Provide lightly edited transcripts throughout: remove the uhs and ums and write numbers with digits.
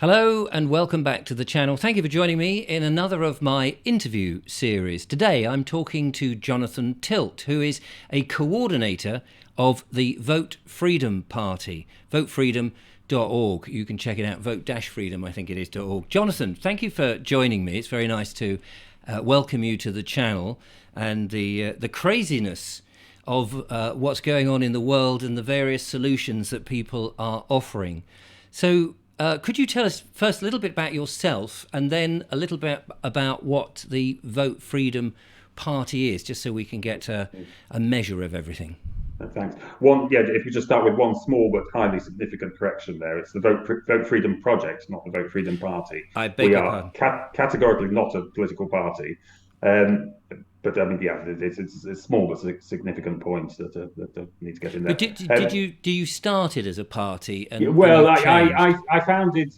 Hello and welcome back to the channel. Thank you for joining me in another of my interview series. Today I'm talking to Jonathan Tilt, who is a coordinator of the Vote Freedom Party, votefreedom.org. You can check it out, vote-freedom, I think it is, .org. Jonathan, thank you for joining me. It's very nice to welcome you to the channel and the craziness of what's going on in the world and the various solutions that people are offering. So could you tell us first a little bit about yourself and then a little bit about what the Vote Freedom Party is, just so we can get a measure of everything? Thanks. If we just start with one small but highly significant correction there, it's the Vote Freedom Project, not the Vote Freedom Party. I beg We your are pardon. categorically not a political party. Um, but I mean, yeah, it's a small but significant point that need to get in But there. do you start it as a party Yeah, and well, you've changed? I founded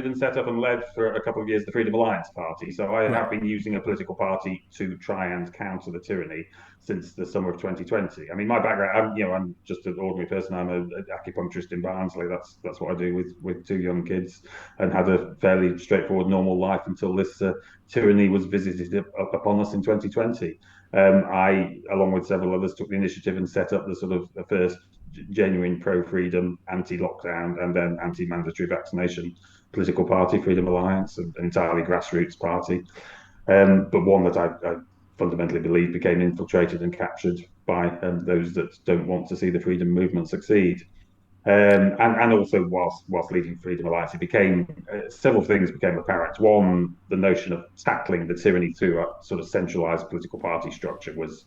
and set up and led for a couple of years the Freedom Alliance Party. So I Right. have been using a political party to try and counter the tyranny since the summer of 2020. I mean, my background, I'm just an ordinary person. I'm an acupuncturist in Barnsley. That's what I do with two young kids, and had a fairly straightforward, normal life until this tyranny was visited upon us in 2020. I, along with several others, took the initiative and set up the first genuine pro-freedom, anti-lockdown, and then anti-mandatory vaccination political party, Freedom Alliance, an entirely grassroots party, but one that I fundamentally believe became infiltrated and captured by those that don't want to see the freedom movement succeed. And also, whilst leading Freedom Alliance, it became several things became apparent. One, the notion of tackling the tyranny through a sort of centralised political party structure was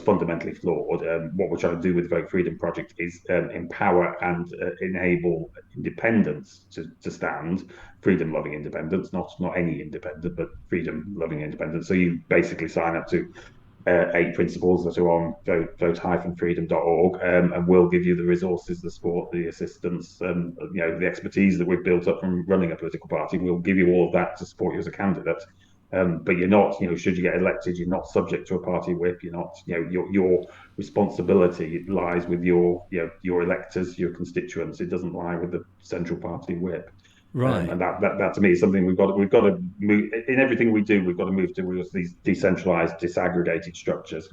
fundamentally flawed. What we're trying to do with the Vote Freedom Project is empower and enable independence to stand, freedom-loving independence, not any independent, but freedom-loving independence. So you basically sign up to 8 principles that are on vote-freedom.org, and we'll give you the resources, the support, the assistance, the expertise that we've built up from running a political party. We'll give you all of that to support you as a candidate. But you're not, should you get elected, you're not subject to a party whip. You're not, your responsibility lies with your electors, your constituents. It doesn't lie with the central party whip. Right. And that to me is something we've got to move in everything we do. We've got to move towards these decentralized, disaggregated structures.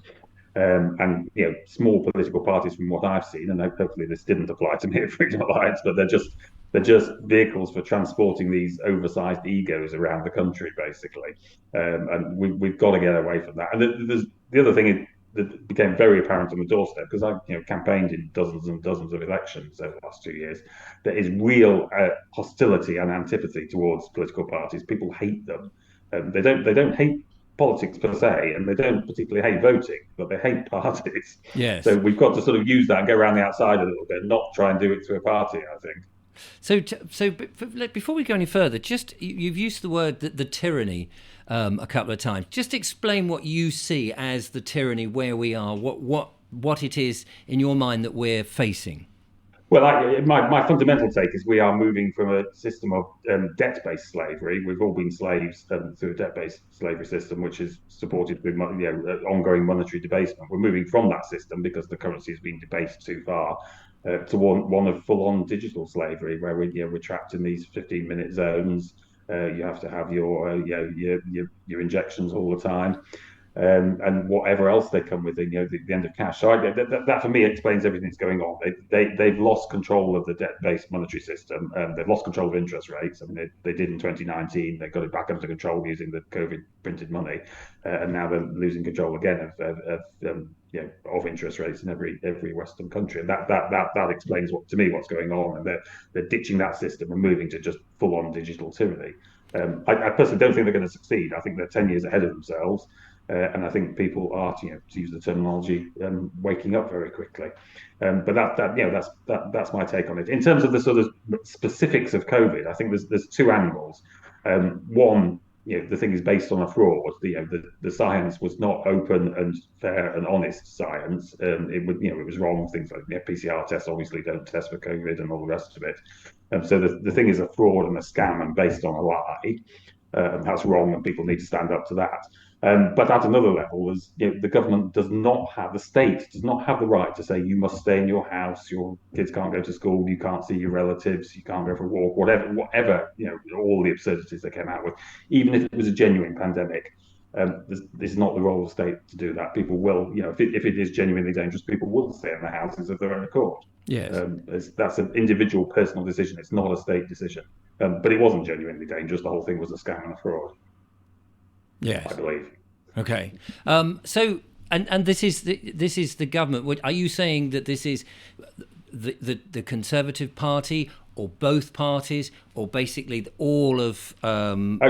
And small political parties, from what I've seen, and hopefully this didn't apply to me at Freedom Alliance, but they're just vehicles for transporting these oversized egos around the country, basically. And we've got to get away from that. And there's the other thing that became very apparent on the doorstep, because I've campaigned in dozens and dozens of elections over the last 2 years. There is real hostility and antipathy towards political parties. People hate them. They don't hate politics per se, and they don't particularly hate voting, but they hate parties. So Yes. we've got to sort of use that and go around the outside a little bit, not try and do it through a party, I think. Before we go any further, just you've used the word the tyranny a couple of times. Just explain what you see as the tyranny, where we are, what it is in your mind that we're facing. Well, my fundamental take is we are moving from a system of debt-based slavery. We've all been slaves through a debt-based slavery system, which is supported with ongoing monetary debasement. We're moving from that system because the currency has been debased too far to one of full-on digital slavery, where we're trapped in these 15-minute zones. You have to have your injections all the time, and whatever else they come with, the end of cash. So that for me explains everything that's going on. They've lost control of the debt-based monetary system. They've lost control of interest rates. I mean, they did in 2019. They got it back under control using the COVID printed money, and now they're losing control again of interest rates in every Western country. And that explains to me what's going on. And they're ditching that system and moving to just full-on digital tyranny. I personally don't think they're going to succeed. I think they're 10 years ahead of themselves. And I think people are, to use the terminology, waking up very quickly. But that's my take on it. In terms of the sort of specifics of COVID, I think there's two angles. One, the thing is based on a fraud. The science was not open and fair and honest science. It was wrong. Things like PCR tests obviously don't test for COVID and all the rest of it. So the thing is a fraud and a scam and based on a lie. That's wrong, and people need to stand up to that. But at another level, the government does not have, the state does not have the right to say you must stay in your house, your kids can't go to school, you can't see your relatives, you can't go for a walk, whatever, all the absurdities they came out with. Even if it was a genuine pandemic, this is not the role of the state to do that. People will, if it is genuinely dangerous, people will stay in their houses of their own accord. Yes. That's an individual personal decision. It's not a state decision. But it wasn't genuinely dangerous. The whole thing was a scam and a fraud, I Yes. believe. Okay. So, and this is the government. Are you saying that this is the Conservative Party, or both parties, or basically all of? I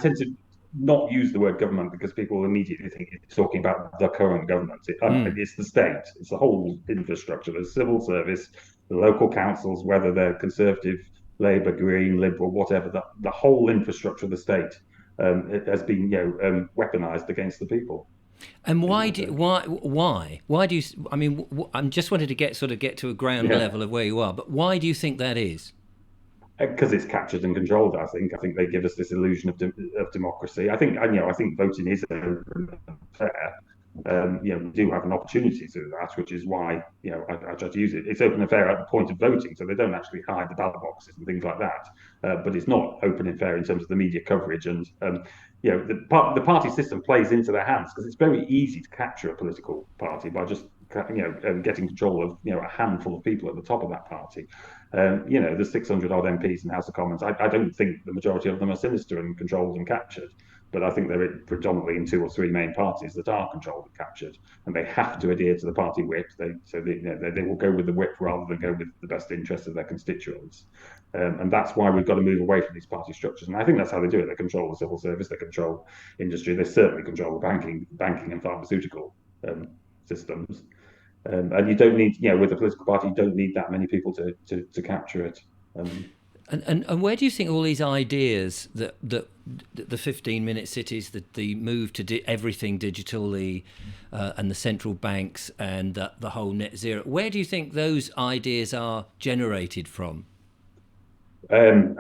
tend to not use the word government because people immediately think it's talking about the current government. It's the state. It's the whole infrastructure, the civil service, the local councils, whether they're Conservative, Labour, Green, Liberal, whatever. The whole infrastructure of the state it has been, weaponized against the people. And why do you? I mean, I'm just wanted to get to a ground Yeah. level of where you are. But why do you think that is? Because it's captured and controlled. I think they give us this illusion of democracy. I think voting is fair. We do have an opportunity to do that, which is why I try to use it. It's open and fair at the point of voting, so they don't actually hide the ballot boxes and things like that. But it's not open and fair in terms of the media coverage, and the party system plays into their hands because it's very easy to capture a political party by just getting control of a handful of people at the top of that party. There's 600 odd MPs in the House of Commons. I don't think the majority of them are sinister and controlled and captured, but I think they're predominantly in two or three main parties that are controlled and captured, and they have to adhere to the party whip. They will go with the whip rather than go with the best interests of their constituents, and that's why we've got to move away from these party structures. And I think that's how they do it. They control the civil service, they control industry, they certainly control the banking and pharmaceutical systems. And you don't need, with a political party, you don't need that many people to capture it. And where do you think all these ideas that the 15-minute cities, the move to everything digitally, and the central banks and the whole net zero, where do you think those ideas are generated from? Um,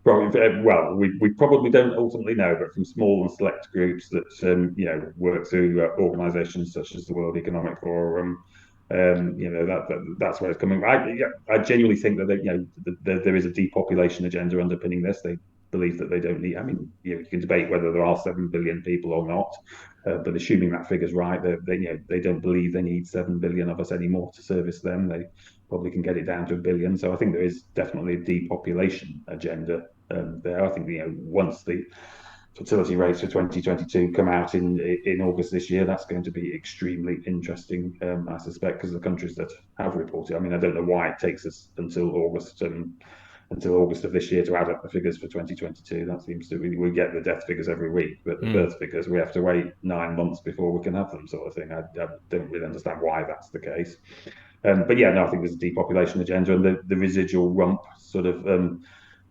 well, we probably don't ultimately know, but from small and select groups that work through organisations such as the World Economic Forum, that's where it's coming. I genuinely think that there is a depopulation agenda underpinning this. They believe that they don't need. I mean, you can debate whether there are 7 billion people or not, but assuming that figure's right, they don't believe they need 7 billion of us anymore to service them. They probably can get it down to a billion. So I think there is definitely a depopulation agenda there. I think once the fertility rates for 2022 come out in August this year, that's going to be extremely interesting, I suspect, because the countries that have reported. I mean, I don't know why it takes us until August of this year to add up the figures for 2022. That seems to be, we get the death figures every week, but the birth figures, we have to wait 9 months before we can have them, sort of thing. I don't really understand why that's the case. But yeah, no, I think there's a depopulation agenda, and the residual rump sort of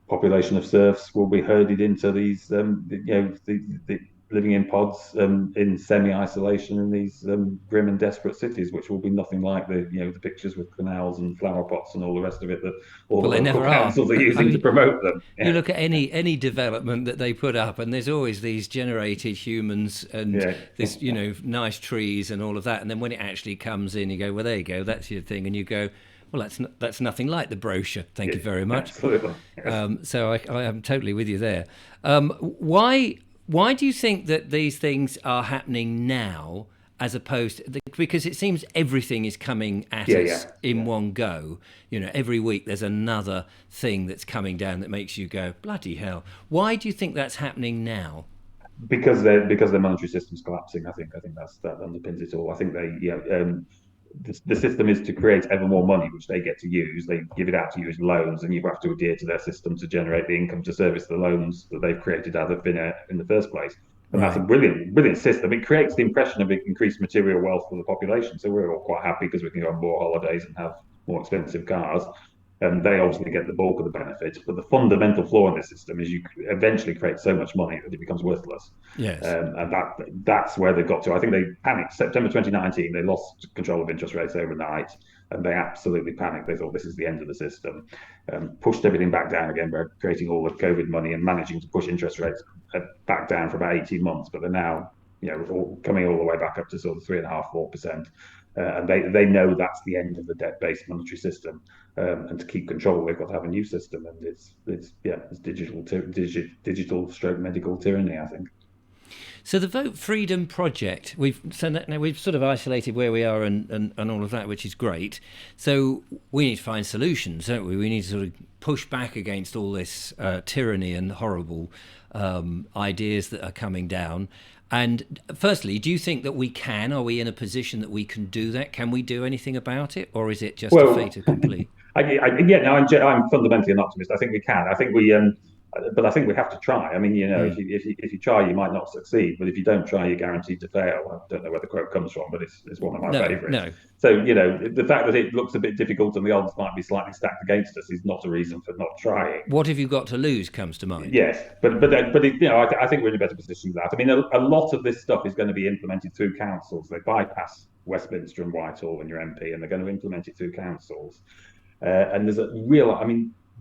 population of serfs will be herded into these, the living in pods in semi-isolation in these grim and desperate cities, which will be nothing like the pictures with canals and flower pots and all the rest of it that all Well, the they local never are. councils are I using to mean, promote them. you Yeah. look at any development that they put up, and there's always these generated humans and Yeah. this, nice trees and all of that. And then when it actually comes in, you go, well, there you go, that's your thing, and you go, well, that's nothing like the brochure. Thank you very much. Absolutely. Yes. So I am totally with you there. Why do you think that these things are happening now, as opposed to, because it seems everything is coming at us in one go. Every week there's another thing that's coming down that makes you go, bloody hell. Why do you think that's happening now? Because their monetary system's collapsing. I think that underpins it all. I think the system is to create ever more money, which they get to use. They give it out to you as loans, and you have to adhere to their system to generate the income to service the loans that they've created out of thin air in the first place. And that's a Right. brilliant system. It creates the impression of increased material wealth for the population. So we're all quite happy because we can go on more holidays and have more expensive cars. And they obviously get the bulk of the benefit. But the fundamental flaw in this system is you eventually create so much money that it becomes worthless. Yes. And that's where they've got to. I think they panicked. September 2019, they lost control of interest rates overnight. and they absolutely panicked. They thought this is the end of the system. Pushed everything back down again by creating all the COVID money and managing to push interest rates back down for about 18 months. But they're now, coming all the way back up to sort of 3.5%, 4%. And they know that's the end of the debt-based monetary system. And to keep control, they've got to have a new system, and it's digital stroke medical tyranny, I think. So the Vote Freedom Project, we've sort of isolated where we are and all of that, which is great. So we need to find solutions, don't we? We need to sort of push back against all this tyranny and horrible ideas that are coming down. And firstly, do you think that we can? Are we in a position that we can do that? Can we do anything about it, or is it just a fait accompli? I'm fundamentally an optimist. I think we can. I think but I think we have to try. I mean, if you try, you might not succeed. But if you don't try, you're guaranteed to fail. I don't know where the quote comes from, but it's one of my favourites. No. So the fact that it looks a bit difficult and the odds might be slightly stacked against us is not a reason for not trying. What have you got to lose comes to mind. Yes, but I think we're in a better position than that. I mean, a lot of this stuff is going to be implemented through councils. They bypass Westminster and Whitehall and your MP, and they're going to implement it through councils. And there's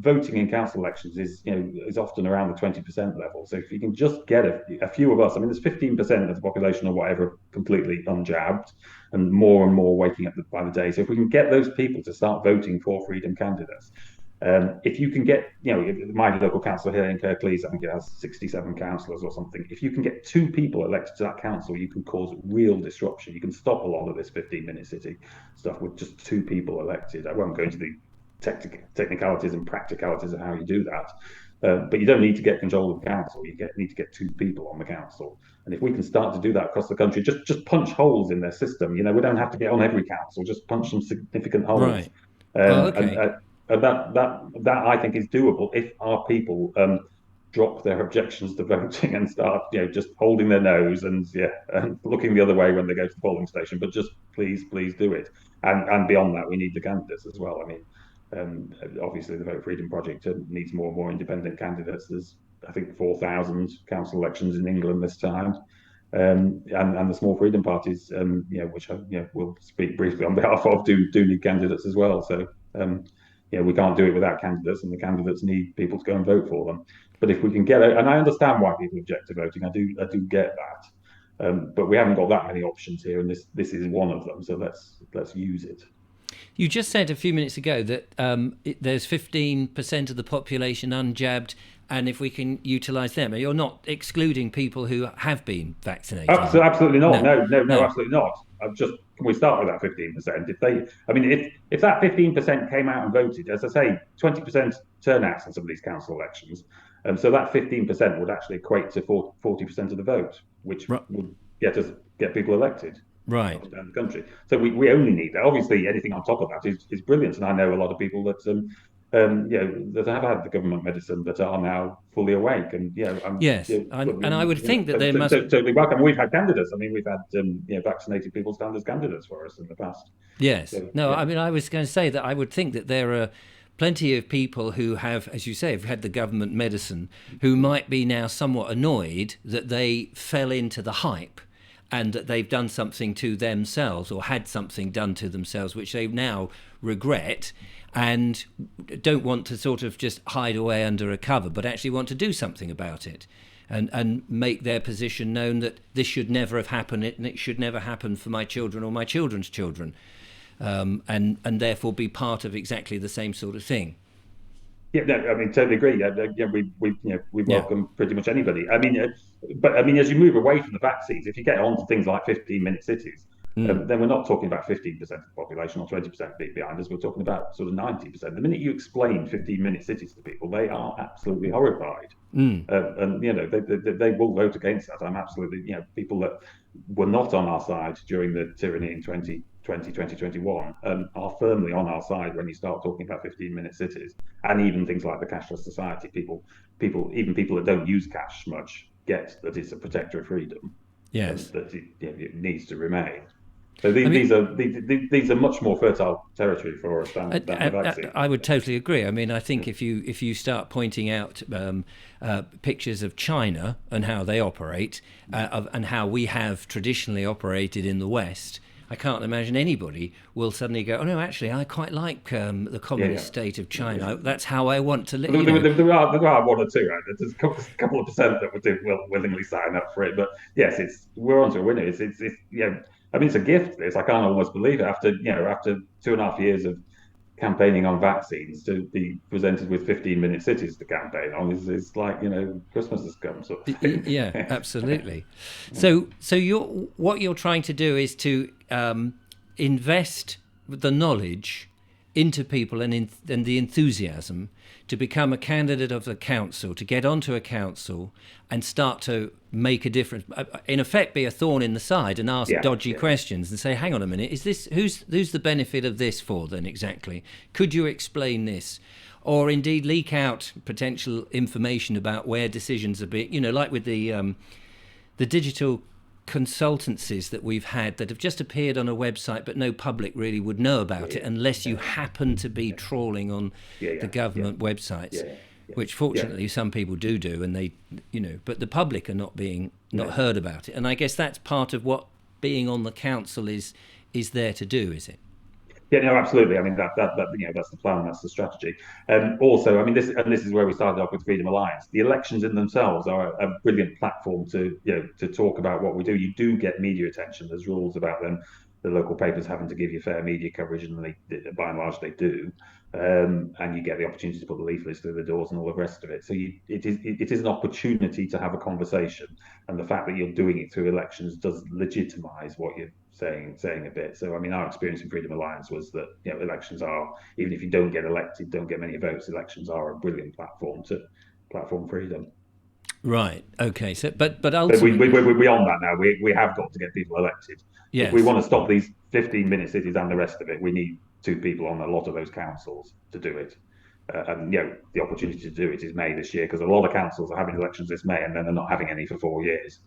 voting in council elections is often around the 20% level. So if you can just get a few of us, I mean, there's 15% of the population or whatever completely unjabbed, and more waking up by the day. So if we can get those people to start voting for Freedom candidates, if you can get, my local council here in Kirklees, I think it has 67 councillors or something. If you can get 2 people elected to that council, you can cause real disruption. You can stop a lot of this 15-minute city stuff with just 2 people elected. I won't go into the technicalities and practicalities of how you do that, but you don't need to get control of the council. Need to get 2 people on the council, and if we can start to do that across the country, just punch holes in their system. We don't have to get on every council. Just punch some significant holes. Right. And that I think is doable if our people drop their objections to voting and start just holding their nose and looking the other way when they go to the polling station. But just please do it. And beyond that, we need the candidates as well. I mean, obviously the Vote Freedom Project needs more and more independent candidates. There's, I think, 4,000 council elections in England this time, and the small freedom parties, which we'll speak briefly on behalf of, do need candidates as well. So we can't do it without candidates, and the candidates need people to go and vote for them. But if we can get it, and I understand why people object to voting, I do get that, but we haven't got that many options here, and this is one of them. So let's use it. You just said a few minutes ago that there's 15% of the population unjabbed, and if we can utilise them, you're not excluding people who have been vaccinated. Absolutely not. No, absolutely not. Can we start with that 15%? If that 15% came out and voted, as I say, 20% turnouts in some of these council elections, so that 15% would actually equate to 40% of the vote, which would get people elected. Right. Down the country. So we only need that. Obviously, anything on top of that is brilliant. And I know a lot of people that that have had the government medicine that are now fully awake. And I would think that there must totally welcome. We've had candidates. I mean, we've had vaccinated people stand as candidates for us in the past. Yes. So, I mean, I was going to say that I would think that there are plenty of people who have, as you say, have had the government medicine, who might be now somewhat annoyed that they fell into the hype, and that they've done something to themselves or had something done to themselves, which they now regret and don't want to sort of just hide away under a cover, but actually want to do something about it and make their position known that this should never have happened and it should never happen for my children or my children's children, and therefore be part of exactly the same sort of thing. Yeah, no, I mean, totally agree. We welcome pretty much anybody. But as you move away from the vaccines, if you get on to things like 15-minute cities, then we're not talking about 15% of the population or 20% behind us. We're talking about sort of 90%. The minute you explain 15-minute cities to people, they are absolutely horrified, and they will vote against that. I'm absolutely, people that were not on our side during the tyranny in 2021 are firmly on our side when you start talking about 15-minute cities, and even things like the cashless society. Even people that don't use cash much get that it's a protector of freedom. Yes, that it needs to remain. So these are much more fertile territory for us than the vaccine. I would totally agree. I mean, I think if you start pointing out pictures of China and how they operate, and how we have traditionally operated in the West, I can't imagine anybody will suddenly go, oh no, actually, I quite like the Yeah, communist yeah. state of Yeah. China. That's how I want to live. There, You there, know, there are one or two, right? There's a couple of percent that will willingly sign up for it. But yes, we're on to a winner. It's I mean, it's a gift. This I can't almost believe it. After 2.5 years of campaigning on vaccines, to be presented with 15-minute cities to campaign on is like Christmas has come sort of thing. Yeah, absolutely. So what you're trying to do is to invest the knowledge into people and the enthusiasm to become a candidate of the council, to get onto a council and start to make a difference. In effect, be a thorn in the side and ask Yeah, dodgy yeah. questions and say, "Hang on a minute, is this who's the benefit of this for? Then exactly? Could you explain this?" Or indeed leak out potential information about where decisions are being, like with the digital consultancies that we've had that have just appeared on a website, but no public really would know about it unless you happen to be trawling on Yeah, the yeah, yeah, government websites, yeah, yeah, which yeah. fortunately some people do, and they, but the public are not No. heard about it, and I guess that's part of what being on the council is there to do, is it? Yeah, no, absolutely. I mean, that's the plan, that's the strategy. Also, I mean, this is where we started off with Freedom Alliance. The elections in themselves are a brilliant platform to talk about what we do. You do get media attention. There's rules about them. The local papers having to give you fair media coverage, and by and large, they do. And you get the opportunity to put the leaflets through the doors and all the rest of it. So it is an opportunity to have a conversation, and the fact that you're doing it through elections does legitimise what you're saying a bit. So I mean, our experience in Freedom Alliance was that elections are, even if you don't get elected, don't get many votes, elections are a brilliant platform to platform freedom. Right. Okay. So, but But ultimately, we're beyond that now. We have got to get people elected. If we yes. want to stop these 15-minute cities and the rest of it, we need two people on a lot of those councils to do it. And the opportunity to do it is May this year, because a lot of councils are having elections this May and then they're not having any for 4 years.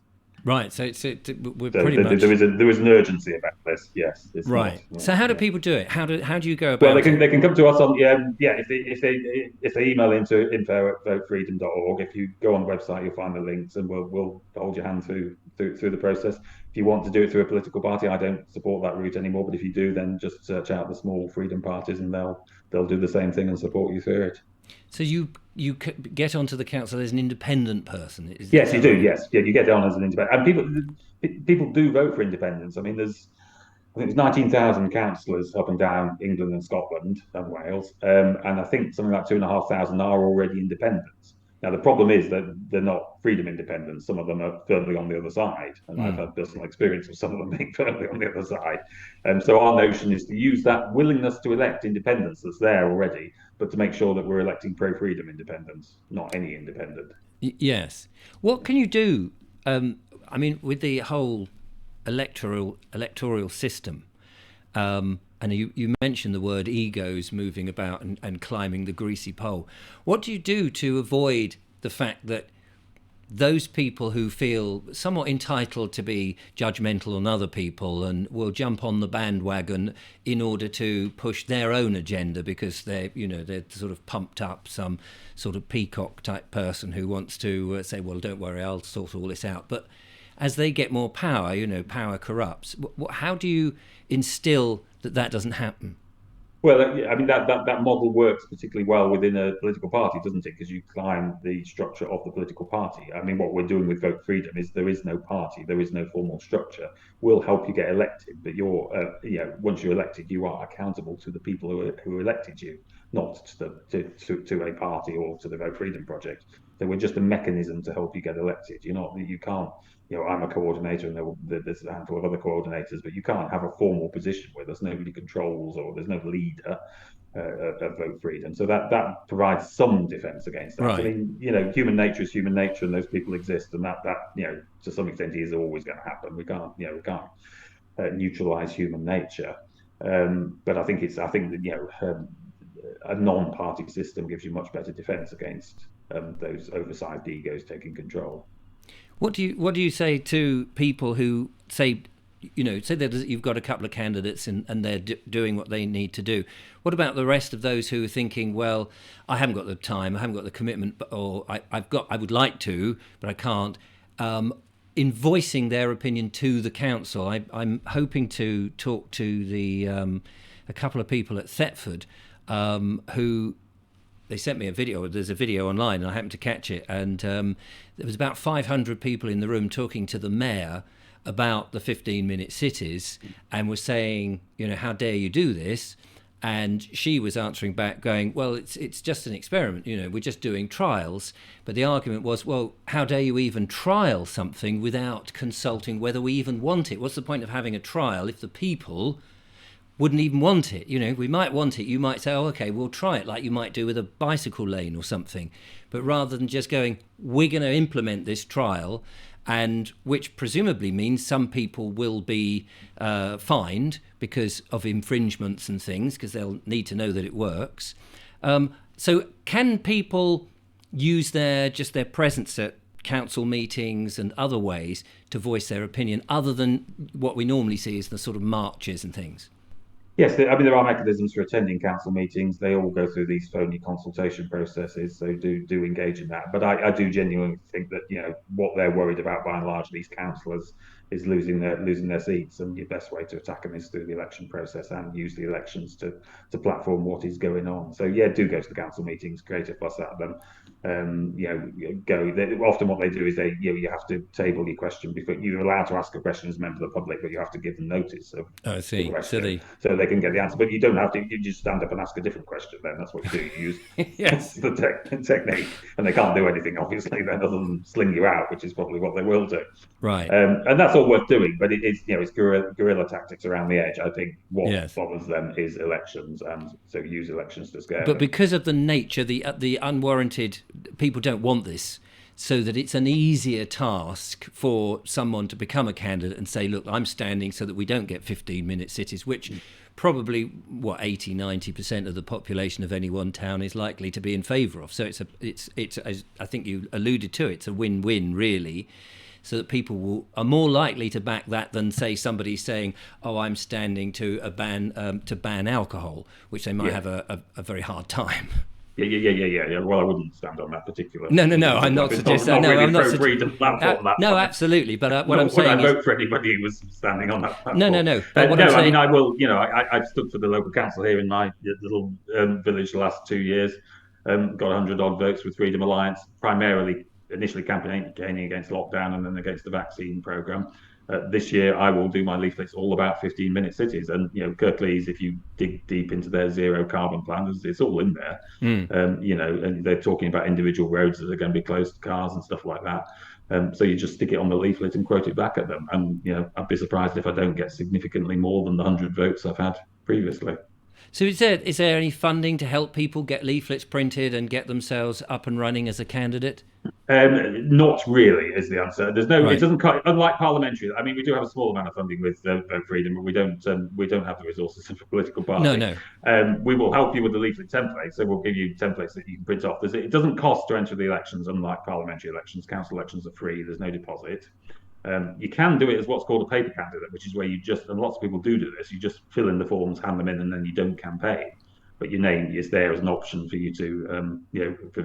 Right. So we're So pretty much there is an urgency about this. Yes, it's not. right. So how do people do it? How do you go Well, they about can it? they can come to us on if they email into info@votefreedom.org. If you go on the website, you'll find the links, and we'll hold your hand through the process. If you want to do it through a political party, I don't support that route anymore. But if you do, then just search out the small freedom parties, and they'll do the same thing and support you through it. So get onto the council as an independent person. Is Yes, you that do. right? Yes, yeah, you get on as an independent, and people do vote for independence. I mean, I think there's 19,000 councillors up and down England and Scotland and Wales, and I think something like 2,500 are already independents. Now the problem is that they're not freedom independents. Some of them are firmly on the other side, and I've Mm. had personal experience of some of them being firmly on the other side. So our notion is to use that willingness to elect independence that's there already, but to make sure that we're electing pro-freedom independents, not any independent. Yes. What can you do? I mean, with the whole electoral system, and you mentioned the word egos moving about and climbing the greasy pole. What do you do to avoid the fact that those people who feel somewhat entitled to be judgmental on other people and will jump on the bandwagon in order to push their own agenda because they're sort of pumped up, some sort of peacock type person who wants to say, well, don't worry, I'll sort all this out. But as they get more power, power corrupts. How do you instill that doesn't happen? Well, I mean that model works particularly well within a political party, doesn't it? Because you climb the structure of the political party. I mean, what we're doing with Vote Freedom is there is no party, there is no formal structure. We'll help you get elected, but once you're elected, you are accountable to the people who elected you, not to a party or to the Vote Freedom project. So we're just a mechanism to help you get elected. You can't. I'm a coordinator, and there's a handful of other coordinators, but you can't have a formal position with us. Nobody controls, or there's no leader of Vote Freedom. So that provides some defence against that. I Right. mean, human nature is human nature, and those people exist, and that to some extent is always going to happen. We can't neutralise human nature. But I think that a non-party system gives you much better defence against those oversized egos taking control. What do you say to people who say that you've got a couple of candidates and they're doing what they need to do? What about the rest of those who are thinking, well, I haven't got the time, I haven't got the commitment, or I would like to, but I can't. in voicing their opinion to the council. I'm hoping to talk to a couple of people at Thetford who they sent me a video. There's a video online, and I happened to catch it. And there was about 500 people in the room talking to the mayor about the 15-minute cities, and was saying, how dare you do this? And she was answering back going, well, it's just an experiment, we're just doing trials. But the argument was, well, how dare you even trial something without consulting whether we even want it? What's the point of having a trial if the people wouldn't even want it? We might want it. You might say, oh, okay, we'll try it, like you might do with a bicycle lane or something. But rather than just going, we're going to implement this trial, and which presumably means some people will be fined because of infringements and things, because they'll need to know that it works. So can people use their presence at council meetings and other ways to voice their opinion, other than what we normally see as the sort of marches and things? Yes, there are mechanisms for attending council meetings. They all go through these phony consultation processes, so do engage in that. But I do genuinely think that what they're worried about by and large, these councillors, is losing their seats, and the best way to attack them is through the election process and use the elections to platform what is going on. So do go to the council meetings, create a fuss at them. Often what they do is you have to table your question before you're allowed to ask a question as a member of the public, but you have to give them notice of I see. the question, so they can get the answer. But you don't have to. You just stand up and ask a different question. Then that's what you do. You use yes. the technique, and they can't do anything obviously then other than sling you out, which is probably what they will do. Right. And that's all worth doing, but it's guerrilla tactics around the edge. I think what bothers them is elections, and so use elections to scare them. But because of the nature, the unwarranted, people don't want this, so that it's an easier task for someone to become a candidate and say, look, I'm standing so that we don't get 15-minute cities, which probably 80-90% of the population of any one town is likely to be in favour of. So it's as I think you alluded to, it's a win-win really, so that people are more likely to back that than say somebody saying, oh, I'm standing to ban alcohol, which they might have a very hard time. Yeah. Well, I wouldn't stand on that particular. No. I'm not suggesting. No, I'm not freedom platform. No, absolutely. But what I'm saying is, I vote for anybody who was standing on that platform. No. But what I'm saying, I will. I've stood for the local council here in my little village the last 2 years. Got 100 odd votes with Freedom Alliance, primarily initially campaigning against lockdown and then against the vaccine programme. This year, I will do my leaflets all about 15-minute cities, and Kirklees, if you dig deep into their zero carbon plan, it's all in there. And they're talking about individual roads that are going to be closed to cars and stuff like that. So you just stick it on the leaflet and quote it back at them, and I'd be surprised if I don't get significantly more than the 100 votes I've had previously. So is there any funding to help people get leaflets printed and get themselves up and running as a candidate? Not really is the answer. There's no. Right. It doesn't. Unlike parliamentary, I mean, we do have a small amount of funding with Vote Freedom, but we don't have the resources of a political party. No. We will help you with the leaflet template, so we'll give you templates that you can print off. It doesn't cost to enter the elections, unlike parliamentary elections. Council elections are free. There's no deposit. You can do it as what's called a paper candidate, which is where and lots of people do this. You just fill in the forms, hand them in, and then you don't campaign. But your name is there as an option for you to,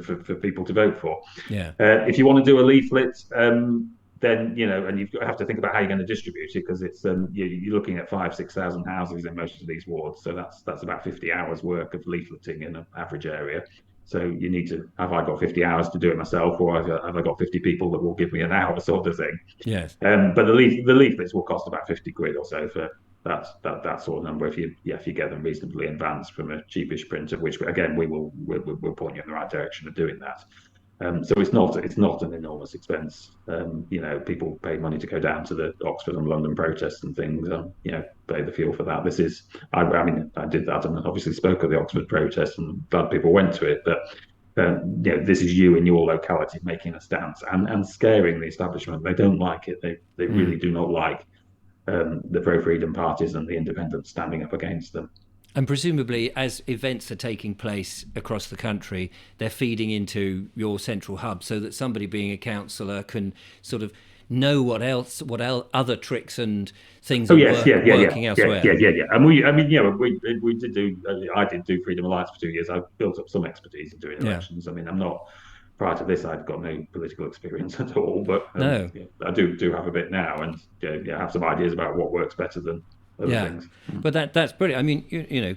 for people to vote for. Yeah. If you want to do a leaflet, then and you have to think about how you're going to distribute it, because it's you're looking at 5,000-6,000 houses in most of these wards, so that's about 50 hours work of leafleting in an average area. So you need to, have I got 50 hours to do it myself, or have I got 50 people that will give me an hour, sort of thing. Yes. But the leaflets will cost about 50 quid or so for that sort of number if you get them reasonably advanced from a cheapish printer, which again we'll point you in the right direction of doing that. So it's not an enormous expense. People pay money to go down to the Oxford and London protests and things. Pay the fuel for that. I did that and obviously spoke at the Oxford protest, and glad people went to it. But this is you in your locality making a stance and scaring the establishment. They don't like it. They really do not like the pro-freedom parties and the independents standing up against them. And presumably, as events are taking place across the country, they're feeding into your central hub, so that somebody being a councillor can sort of know what other tricks and things are working elsewhere. Yeah. And I did do Freedom Alliance for 2 years. I built up some expertise in doing elections. I mean, I'm not prior to this, I'd got no political experience at all, but No. yeah, I do have a bit now, and yeah, have some ideas about what works better than other Yeah. things. But that's brilliant. I mean,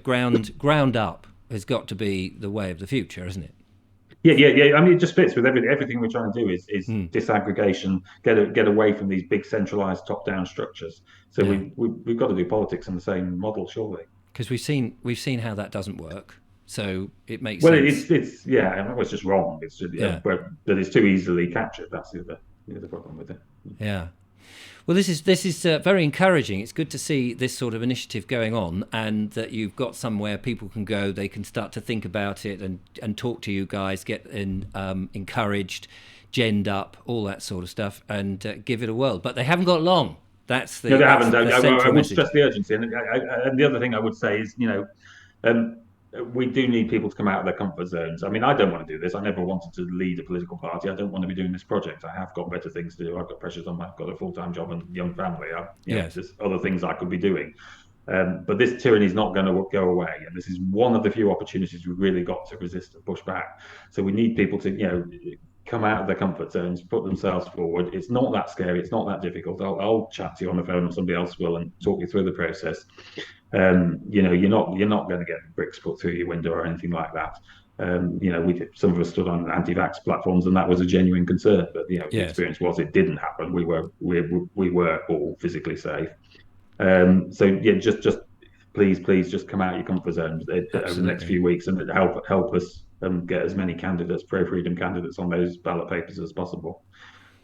ground up has got to be the way of the future, isn't it? Yeah. I mean, it just fits with everything. Everything we're trying to do is Mm. disaggregation, get away from these big centralized top-down structures. So Yeah. we've got to do politics in the same model, surely. Because we've seen how that doesn't work. So it makes Well, sense. it's yeah, I know it's just wrong. It's just, Yeah. but it's too easily captured. That's the other problem with it. Yeah. Well, this is very encouraging. It's good to see this sort of initiative going on, and that you've got somewhere people can go. They can start to think about it and talk to you guys, get encouraged, genned up, all that sort of stuff, and give it a whirl. But they haven't got long. That's No, they that's haven't. the I central would message. stress the urgency, and the other thing I would say is, um, we do need people to come out of their comfort zones. I mean, I don't want to do this. I never wanted to lead a political party. I don't want to be doing this project. I have got better things to do. I've got pressures on. I've got a full-time job and young family. Yes. There's other things I could be doing. But this tyranny is not going to go away, and this is one of the few opportunities we've really got to resist and push back. So we need people to, come out of their comfort zones, put themselves forward. It's not that scary. It's not that difficult. I'll chat to you on the phone, or somebody else will, and talk you through the process. You're not going to get bricks put through your window or anything like that. Some of us stood on anti-vax platforms, and that was a genuine concern. But the Yes. experience was it didn't happen. We were all physically safe. So yeah, just please just come out of your comfort zone over the next Absolutely. few weeks and help us get as many candidates, pro-freedom candidates, on those ballot papers as possible.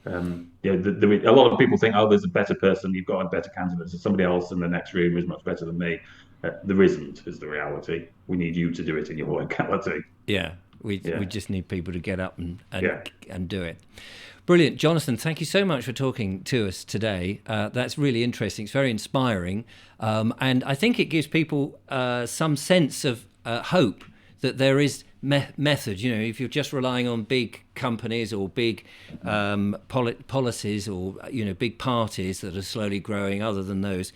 A lot of people think, oh, there's a better person, you've got a better candidate, so somebody else in the next room is much better than me. There isn't, is the reality. We need you to do it in your locality. Yeah. We Yeah, just need people to get up and yeah. and do it. Brilliant. Jonathan, thank you so much for talking to us today. That's really interesting. It's very inspiring. And I think it gives people some sense of hope that there is method. If you're just relying on big companies or big policies, or big parties that are slowly growing, other than those,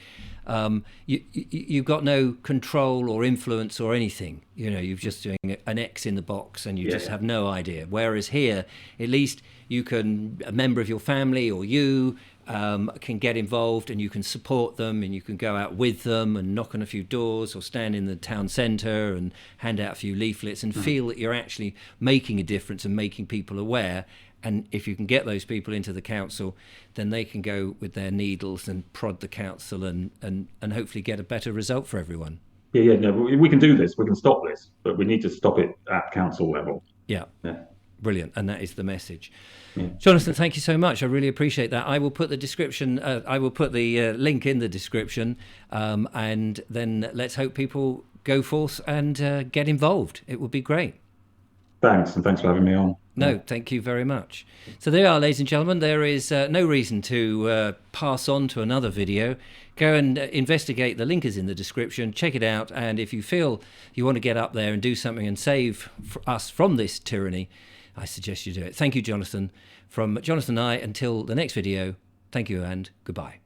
you've got no control or influence or anything. You're just doing an X in the box, and you just have no idea. Whereas here, at least a member of your family or you can get involved, and you can support them, and you can go out with them and knock on a few doors, or stand in the town centre and hand out a few leaflets, and feel that you're actually making a difference and making people aware. And if you can get those people into the council, then they can go with their needles and prod the council and hopefully get a better result for everyone. Yeah. No, we can do this. We can stop this, but we need to stop it at council level. Yeah. Yeah. Brilliant. And that is the message. Yeah. Jonathan, thank you so much. I really appreciate that. I will put the description. I will put the link in the description, and then let's hope people go forth and get involved. It would be great. Thanks, and thanks for having me on. No, thank you very much. So there you are, ladies and gentlemen. There is no reason to pass on to another video. Go and investigate. The link is in the description. Check it out. And if you feel you want to get up there and do something and save us from this tyranny, I suggest you do it. Thank you, Jonathan. From Jonathan and I, until the next video, thank you and goodbye.